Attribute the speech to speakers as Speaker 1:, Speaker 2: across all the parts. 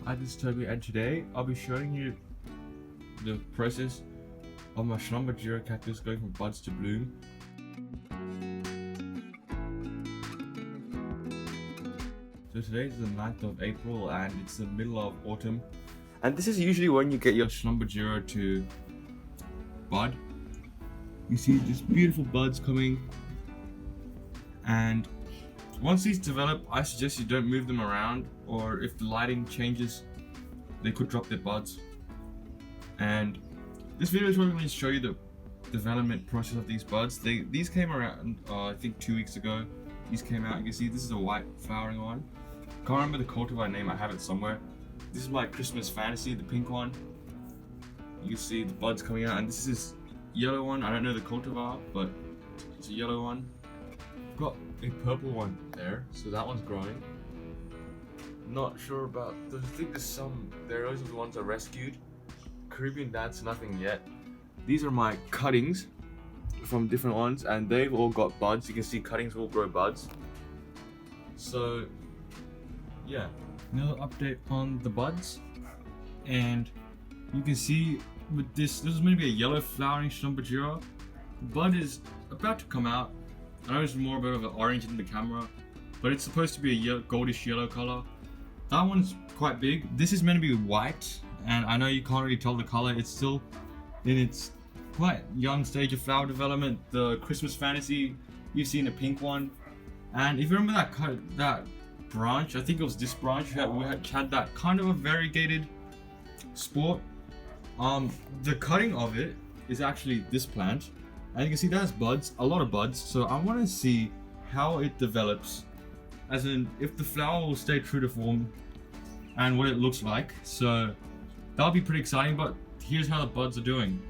Speaker 1: Hi, this is Toby, and today I'll be showing you the process of my Schlumbergera cactus going from buds to bloom. So today is the 9th of April and it's the middle of autumn. And this is usually when you get your Schlumbergera to bud. You see these beautiful buds coming, and once these develop, I suggest you don't move them around, or if the lighting changes, they could drop their buds. And this video is really going to show you the development process of these buds. These came around, I think 2 weeks ago. These came out. You can see this is a white flowering one. Can't remember the cultivar name. I have it somewhere. This is my Christmas Fantasy, the pink one. You can see the buds coming out, and this is yellow one. I don't know the cultivar, but it's a yellow one. Got a purple one there, so that one's growing. Not sure about. I think there's some. Those are the ones I rescued. Caribbean Dance, nothing yet. These are my cuttings from different ones, and they've all got buds. You can see cuttings will grow buds. So yeah, another update on the buds, and you can see with this is meant to be a yellow flowering Schlumbergera. The bud is about to come out. I know it's more a bit of an orange in the camera, but it's supposed to be a yellow, goldish yellow color. That one's quite big. This is meant to be white, and I know you can't really tell the color. It's still in its quite young stage of flower development. The Christmas Fantasy, you've seen a pink one, and if you remember that branch, I think it was this branch. We had that kind of a variegated sport. The cutting of it is actually this plant, and you can see that has buds, a lot of buds. So I want to see how it develops, as in if the flower will stay true to form and what it looks like. So that'll be pretty exciting, but here's how the buds are doing.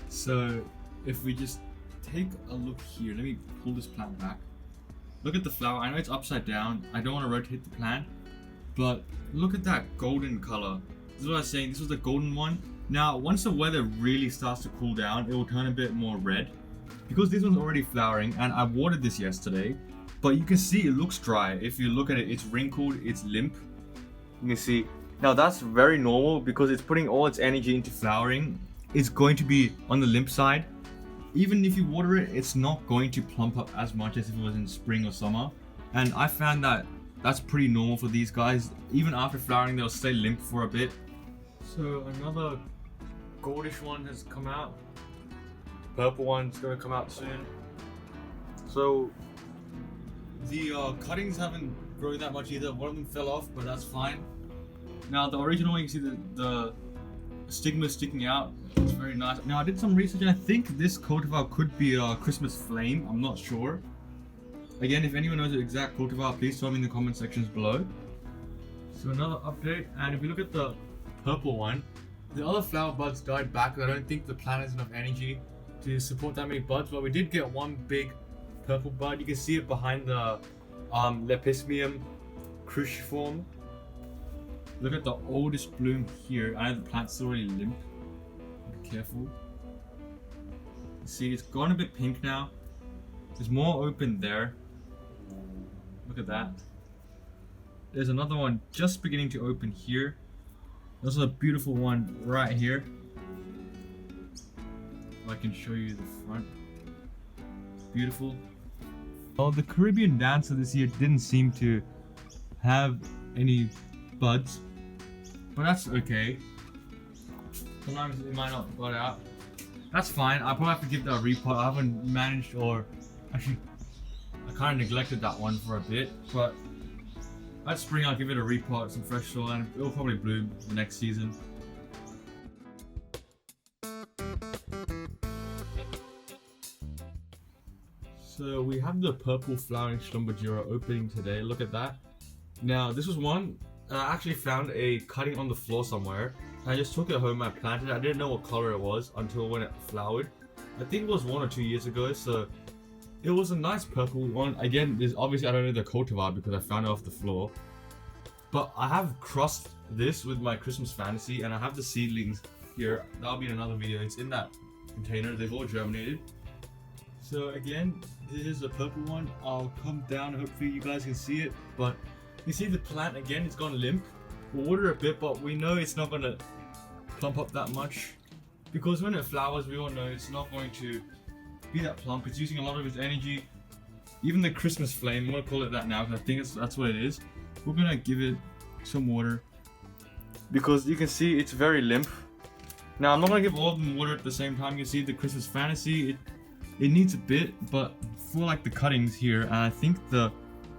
Speaker 1: So if we just take a look here, let me pull this plant back. Look at the flower. I know it's upside down. I don't want to rotate the plant, but look at that golden color. This is what I was saying. This was the golden one. Now, once the weather really starts to cool down, it will turn a bit more red, because this one's already flowering, and I watered this yesterday, but you can see it looks dry. If you look at it, it's wrinkled, it's limp. You can see. Now that's very normal because it's putting all its energy into flowering. It's going to be on the limp side. Even if you water it, it's not going to plump up as much as if it was in spring or summer. And I found that that's pretty normal for these guys. Even after flowering, they'll stay limp for a bit. So another goldish one has come out. Purple one's gonna come out soon. So the cuttings haven't grown that much either. One of them fell off, but that's fine. Now the original one, you can see the stigma sticking out. It's very nice. Now I did some research, and I think this cultivar could be a Christmas Flame. I'm not sure. Again, if anyone knows the exact cultivar, please tell me in the comment sections below. So another update, and if you look at the purple one, the other flower buds died back. I don't think the plant has enough energy to support that many buds, but we did get one big purple bud. You can see it behind the Lepismium cruciform. Look at the oldest bloom here. I know the plant's already limp. Be careful. See, it's gone a bit pink now. There's more open there. Look at that. There's another one just beginning to open here. There's a beautiful one right here. I can show you the front. Beautiful. Oh, the Caribbean Dancer this year didn't seem to have any buds, but that's okay. Sometimes it might not bud out. That's fine. I'll probably have to give that a repot. I haven't managed, or actually I kind of neglected that one for a bit, but at spring I'll give it a repot, some fresh soil, and it'll probably bloom the next season. So we have the purple flowering Schlumbergera opening today. Look at that. Now this was one I actually found a cutting on the floor somewhere. I just took it home and I planted it. I didn't know what color it was until when it flowered. I think it was 1 or 2 years ago, so it was a nice purple one. Again, obviously I don't know the cultivar because I found it off the floor. But I have crossed this with my Christmas Fantasy, and I have the seedlings here. That'll be in another video. It's in that container. They've all germinated. So again, this is the purple one. I'll come down, hopefully you guys can see it, but you see the plant again, it's gone limp. We'll water a bit, but we know it's not gonna plump up that much, because when it flowers, we all know it's not going to be that plump. It's using a lot of its energy. Even the Christmas flame, I'm gonna call it that now because I think that's what it is. We're gonna give it some water, because you can see it's very limp. Now I'm not gonna give all of them water at the same time. You can see the Christmas Fantasy, it needs a bit, but for like the cuttings here, and I think the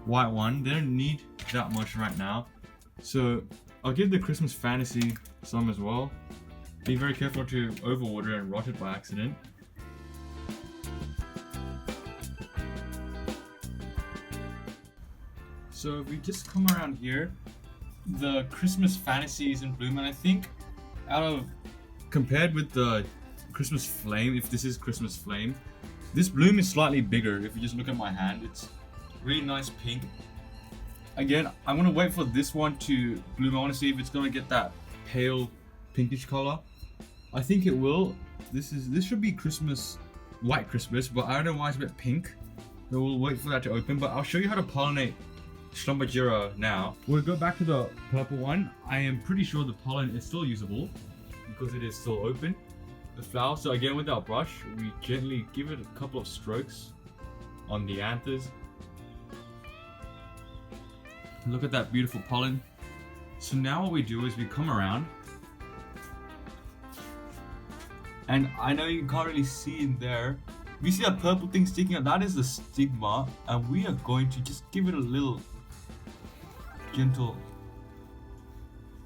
Speaker 1: white one, they don't need that much right now. So I'll give the Christmas Fantasy some as well. Be very careful to overwater and rot it by accident. So if we just come around here, the Christmas Fantasy is in bloom, and I think compared with the Christmas Flame, if this is Christmas Flame, this bloom is slightly bigger. If you just look at my hand, it's really nice pink. Again, I'm gonna wait for this one to bloom. I want to see if it's gonna get that pale pinkish color. I think it will. This should be Christmas, white Christmas, but I don't know why it's a bit pink. So we'll wait for that to open. But I'll show you how to pollinate Schlumbergera now. We'll go back to the purple one. I am pretty sure the pollen is still usable because it is still open, the flower. So again, with our brush, we gently give it a couple of strokes on the anthers. Look at that beautiful pollen. So now what we do is we come around, and I know you can't really see in there. We see that purple thing sticking out, that is the stigma, and we are going to just give it a little gentle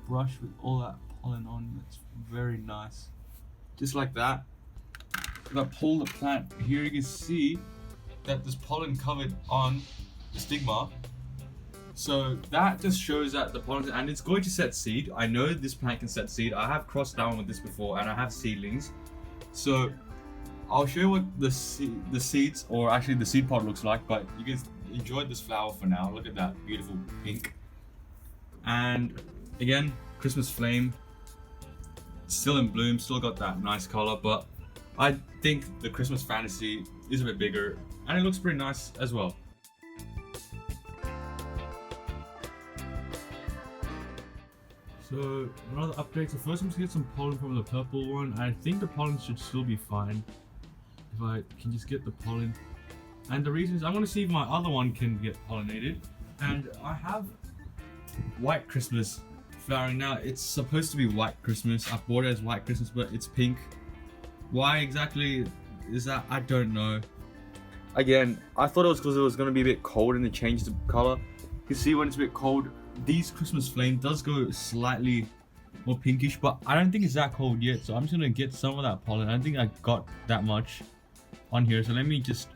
Speaker 1: brush with all that pollen on. It's very nice. Just like that. If I pull the plant here, you can see that there's pollen covered on the stigma. So that just shows that the pollen, and it's going to set seed. I know this plant can set seed. I have crossed down with this before, and I have seedlings. So I'll show you what the seeds, or actually the seed pod looks like, but you can enjoy this flower for now. Look at that beautiful pink. And again, Christmas Flame, still in bloom, still got that nice color, but I think the Christmas Fantasy is a bit bigger, and it looks pretty nice as well. So another update. So first I'm gonna get some pollen from the purple one. I think the pollen should still be fine if I can just get the pollen. And the reason is I'm gonna see if my other one can get pollinated. And I have white Christmas flowering now. It's supposed to be white Christmas. I bought it as white Christmas, but it's pink. Why exactly is that? I don't know. Again, I thought it was because it was gonna be a bit cold and it changed the color. You see when it's a bit cold, these Christmas Flame does go slightly more pinkish, but I don't think it's that cold yet, so I'm just gonna get some of that pollen. I don't think I got that much on here, so let me just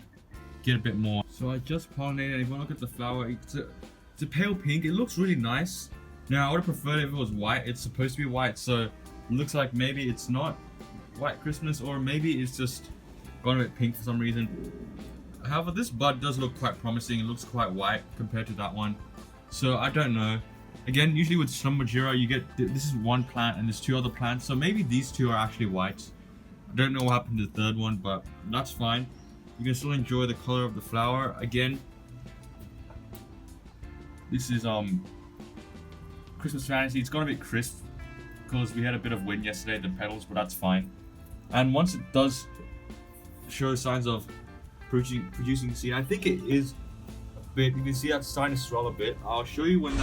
Speaker 1: get a bit more. So I just pollinated, and if you want to look at the flower, it's a pale pink. It looks really nice. Now I would have preferred if it was white. It's supposed to be white, so it looks like maybe it's not white Christmas, or maybe it's just gone a bit pink for some reason. However, this bud does look quite promising. It looks quite white compared to that one. So I don't know. Again, usually with Schlumbergera, you get, this is one plant and there's two other plants. So maybe these two are actually white. I don't know what happened to the third one, but that's fine. You can still enjoy the color of the flower. Again, this is Christmas Fantasy. It's got a bit crisp because we had a bit of wind yesterday at the petals, but that's fine. And once it does show signs of producing seed, I think it is bit, you can see that's starting to swell a bit. I'll show you when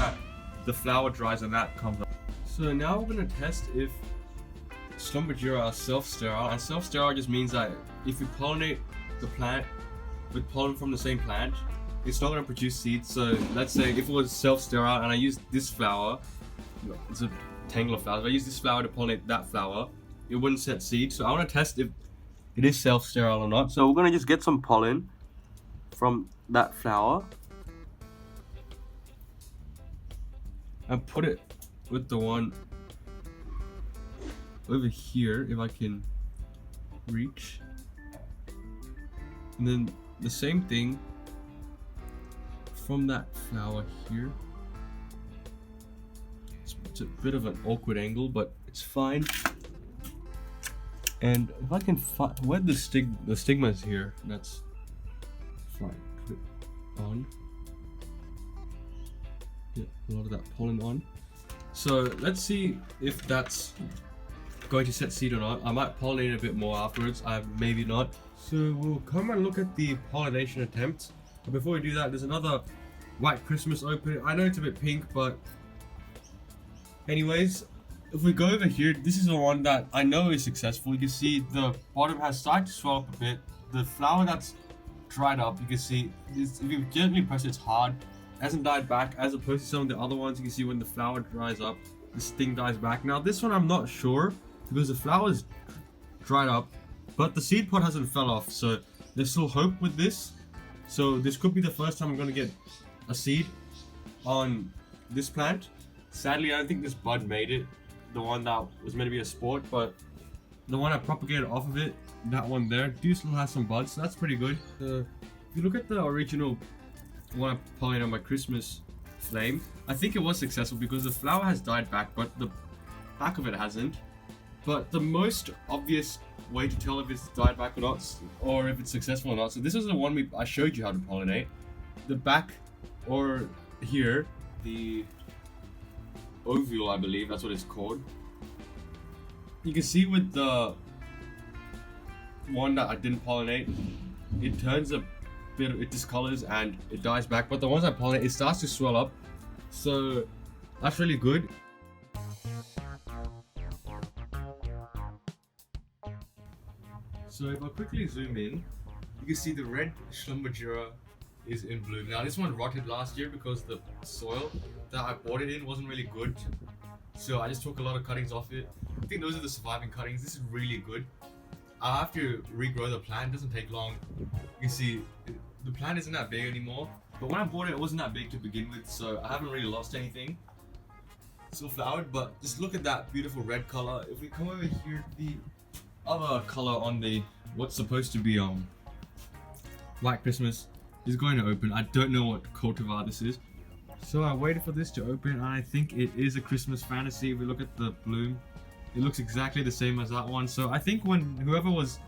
Speaker 1: the flower dries and that comes up. So now we're going to test if Schlumbergera are self-sterile, and self-sterile just means that if you pollinate the plant with pollen from the same plant, it's not going to produce seeds. So let's say if it was self-sterile and I use this flower, it's a tangle of flowers, if I use this flower to pollinate that flower, it wouldn't set seed. So I want to test if it is self-sterile or not. So we're going to just get some pollen from that flower and put it with the one over here, if I can reach. And then the same thing from that flower here. It's a bit of an awkward angle, but it's fine. And if I can find where the stigma is here, that's like clip on. Yeah, a lot of that pollen on. So let's see if that's going to set seed or not. I might pollinate a bit more afterwards, maybe not. So we'll come and look at the pollination attempts. But before we do that, there's another White Christmas open. I know it's a bit pink, but anyways, if we go over here, this is the one that I know is successful. You can see the bottom has started to swell up a bit. The flower that's dried up, you can see, if you gently press it, it's hard. It hasn't died back, as opposed to some of the other ones. You can see when the flower dries up, this thing dies back. Now this one I'm not sure, because the flower's dried up, but the seed pod hasn't fell off, so there's still hope with this. So this could be the first time I'm going to get a seed on this plant. Sadly, I don't think this bud made it, the one that was meant to be a sport, but the one I propagated off of it, that one there, do still have some buds, so that's pretty good. If you look at the original one I pollinated on my Christmas flame, I think it was successful because the flower has died back, but the back of it hasn't. But the most obvious way to tell if it's died back or not, or if it's successful or not, so this is the one I showed you how to pollinate. The back, or here, the ovule, I believe that's what it's called. You can see with the one that I didn't pollinate, it turns a bit, it discolors and it dies back, but the ones I pollinate, it starts to swell up, so that's really good. So if I quickly zoom in, you can see the red Schlumbergera is in bloom. Now this one rotted last year because the soil that I bought it in wasn't really good. So I just took a lot of cuttings off it. I think those are the surviving cuttings. This is really good. I have to regrow the plant, it doesn't take long. You can see the plant isn't that big anymore. But when I bought it, it wasn't that big to begin with, so I haven't really lost anything. It's still flowered, but just look at that beautiful red color. If we come over here, the other color on the what's supposed to be White Christmas is going to open. I don't know what cultivar this is, so I waited for this to open, and I think it is a Christmas fantasy. If we look at the bloom, it looks exactly the same as that one. So I think when whoever was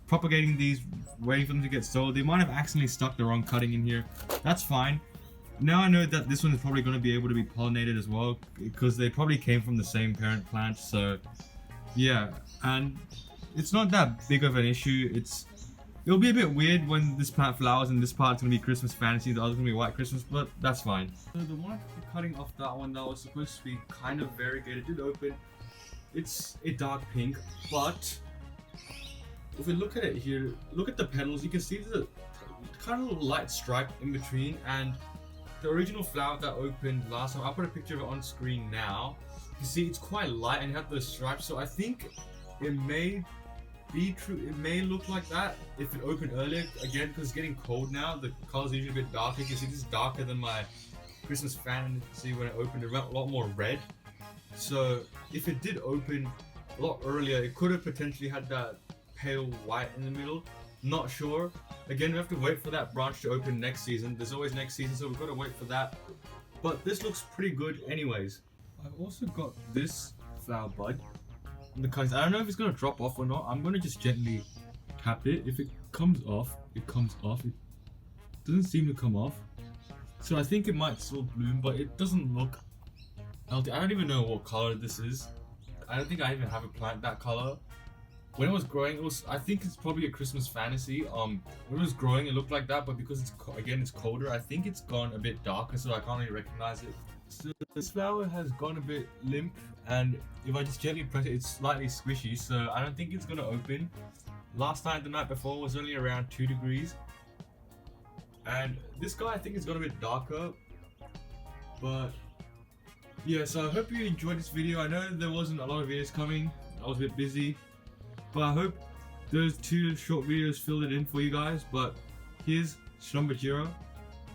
Speaker 1: propagating these, waiting for them to get sold, they might have accidentally stuck the wrong cutting in here. That's fine. Now I know that this one is probably going to be able to be pollinated as well, because they probably came from the same parent plant. So yeah, and it's not that big of an issue. It'll be a bit weird when this plant flowers and this part's gonna be Christmas fantasy, the other's gonna be White Christmas, but that's fine. So the one cutting off that one that was supposed to be kind of variegated did open. It's a dark pink, but if we look at it here, look at the petals, you can see there's a kind of little light stripe in between, and the original flower that opened last time, I'll put a picture of it on screen now. You can see it's quite light and you have those stripes, so I think it may be true. It may look like that if it opened earlier, again because it's getting cold now. The colors are usually a bit darker. You can see this is darker than my Christmas fantasy when it opened. It went a lot more red. So if it did open a lot earlier, it could have potentially had that pale white in the middle. Not sure. Again, we have to wait for that branch to open next season. There's always next season, so we've got to wait for that. But this looks pretty good anyways. I've also got this flower bud. Because I don't know if it's going to drop off or not. I'm going to just gently tap it. If it comes off, it comes off. It doesn't seem to come off. So I think it might still bloom, but it doesn't look healthy. I don't even know what color this is. I don't think I even have a plant that color. When it was growing, I think it's probably a Christmas fantasy. When it was growing, it looked like that, but because it's colder, I think it's gone a bit darker, so I can't really recognize it. So this flower has gone a bit limp, and if I just gently press it, it's slightly squishy, so I don't think it's gonna open. Last night, the night before, was only around 2 degrees. And this guy, I think it's got a bit darker. But yeah, so I hope you enjoyed this video. I know there wasn't a lot of videos coming. I was a bit busy. But I hope those 2 short videos filled it in for you guys. But here's Schlumbergera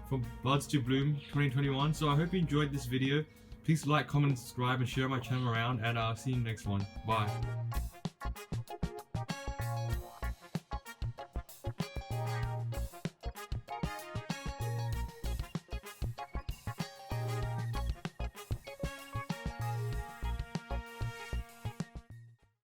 Speaker 1: from Buds to Bloom 2021. So I hope you enjoyed this video. Please like, comment, subscribe, and share my channel around, and I'll see you in the next one. Bye.